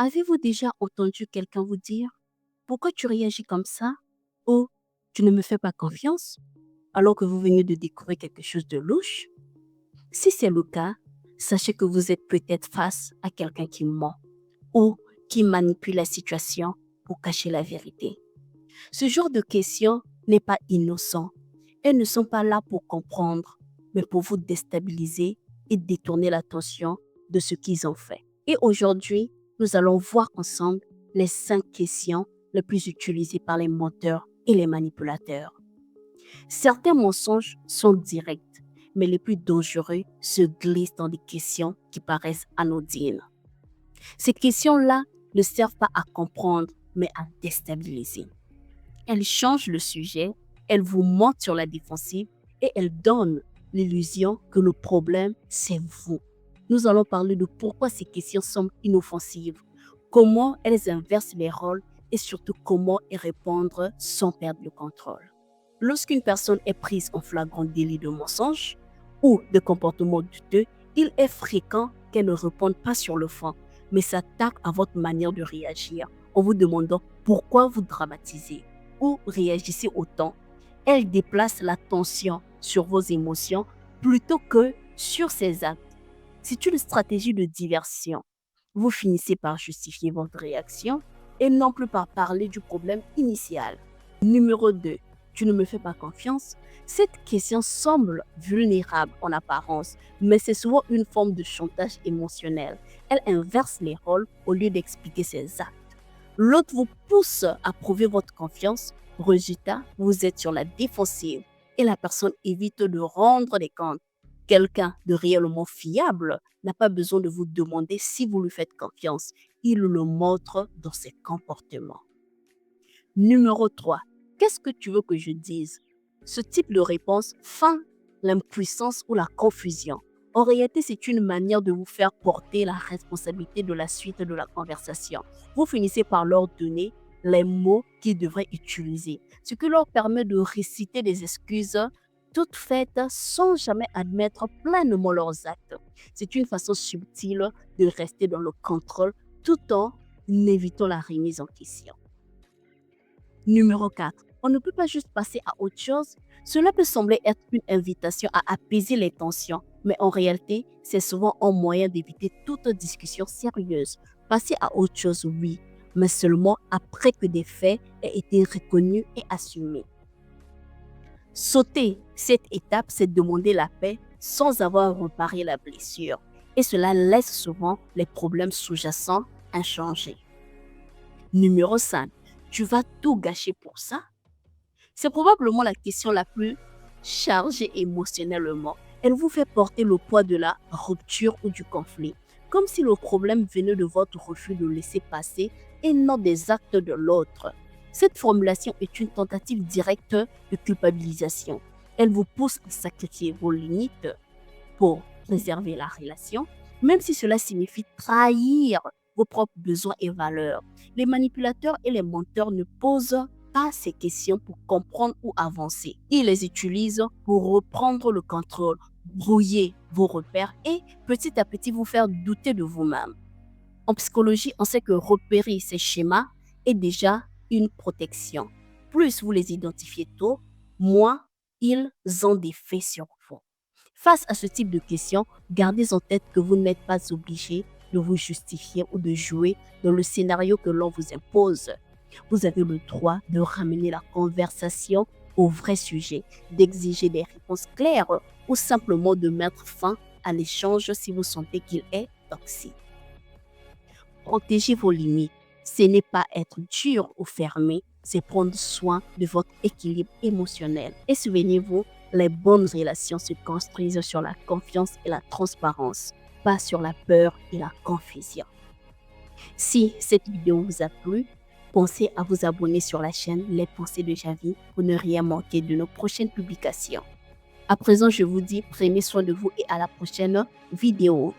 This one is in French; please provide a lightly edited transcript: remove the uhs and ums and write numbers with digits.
Avez-vous déjà entendu quelqu'un vous dire: «Pourquoi tu réagis comme ça?» ou «Tu ne me fais pas confiance?» alors que vous venez de découvrir quelque chose de louche? Si c'est le cas, sachez que vous êtes peut-être face à quelqu'un qui ment ou qui manipule la situation pour cacher la vérité. Ce genre de questions n'est pas innocent. Elles ne sont pas là pour comprendre, mais pour vous déstabiliser et détourner l'attention de ce qu'ils ont fait. Et aujourd'hui, nous allons voir ensemble les 5 questions les plus utilisées par les menteurs et les manipulateurs. Certains mensonges sont directs, mais les plus dangereux se glissent dans des questions qui paraissent anodines. Ces questions-là ne servent pas à comprendre, mais à déstabiliser. Elles changent le sujet, elles vous montent sur la défensive et elles donnent l'illusion que le problème, c'est vous. Nous allons parler de pourquoi ces questions semblent inoffensives, comment elles inversent les rôles et surtout comment y répondre sans perdre le contrôle. Lorsqu'une personne est prise en flagrant délit de mensonge ou de comportement douteux, il est fréquent qu'elle ne réponde pas sur le fond, mais s'attaque à votre manière de réagir en vous demandant pourquoi vous dramatisez ou réagissez autant. Elle déplace l'attention sur vos émotions plutôt que sur ses actes. C'est une stratégie de diversion. Vous finissez par justifier votre réaction et non plus par parler du problème initial. Numéro 2. Tu ne me fais pas confiance? Cette question semble vulnérable en apparence, mais c'est souvent une forme de chantage émotionnel. Elle inverse les rôles au lieu d'expliquer ses actes. L'autre vous pousse à prouver votre confiance. Résultat, vous êtes sur la défensive et la personne évite de rendre des comptes. Quelqu'un de réellement fiable n'a pas besoin de vous demander si vous lui faites confiance. Il le montre dans ses comportements. Numéro 3. Qu'est-ce que tu veux que je dise? Ce type de réponse feint l'impuissance ou la confusion. En réalité, c'est une manière de vous faire porter la responsabilité de la suite de la conversation. Vous finissez par leur donner les mots qu'ils devraient utiliser, ce qui leur permet de réciter des excuses toutes faites sans jamais admettre pleinement leurs actes. C'est une façon subtile de rester dans le contrôle tout en évitant la remise en question. Numéro 4. On ne peut pas juste passer à autre chose. Cela peut sembler être une invitation à apaiser les tensions, mais en réalité, c'est souvent un moyen d'éviter toute discussion sérieuse. Passer à autre chose, oui, mais seulement après que des faits aient été reconnus et assumés. Sauter cette étape, c'est demander la paix sans avoir réparé la blessure. Et cela laisse souvent les problèmes sous-jacents inchangés. Numéro 5. Tu vas tout gâcher pour ça? C'est probablement la question la plus chargée émotionnellement. Elle vous fait porter le poids de la rupture ou du conflit, comme si le problème venait de votre refus de laisser passer et non des actes de l'autre. Cette formulation est une tentative directe de culpabilisation. Elle vous pousse à sacrifier vos limites pour préserver la relation, même si cela signifie trahir vos propres besoins et valeurs. Les manipulateurs et les menteurs ne posent pas ces questions pour comprendre ou avancer. Ils les utilisent pour reprendre le contrôle, brouiller vos repères et petit à petit vous faire douter de vous-même. En psychologie, on sait que repérer ces schémas est déjà une protection. Plus vous les identifiez tôt, moins ils ont des faits sur vous. Face à ce type de questions, gardez en tête que vous n'êtes pas obligé de vous justifier ou de jouer dans le scénario que l'on vous impose. Vous avez le droit de ramener la conversation au vrai sujet, d'exiger des réponses claires ou simplement de mettre fin à l'échange si vous sentez qu'il est toxique. Protégez vos limites. Ce n'est pas être dur ou fermé, c'est prendre soin de votre équilibre émotionnel. Et souvenez-vous, les bonnes relations se construisent sur la confiance et la transparence, pas sur la peur et la confusion. Si cette vidéo vous a plu, pensez à vous abonner sur la chaîne Les Pensées de Javi pour ne rien manquer de nos prochaines publications. À présent, je vous dis prenez soin de vous et à la prochaine vidéo.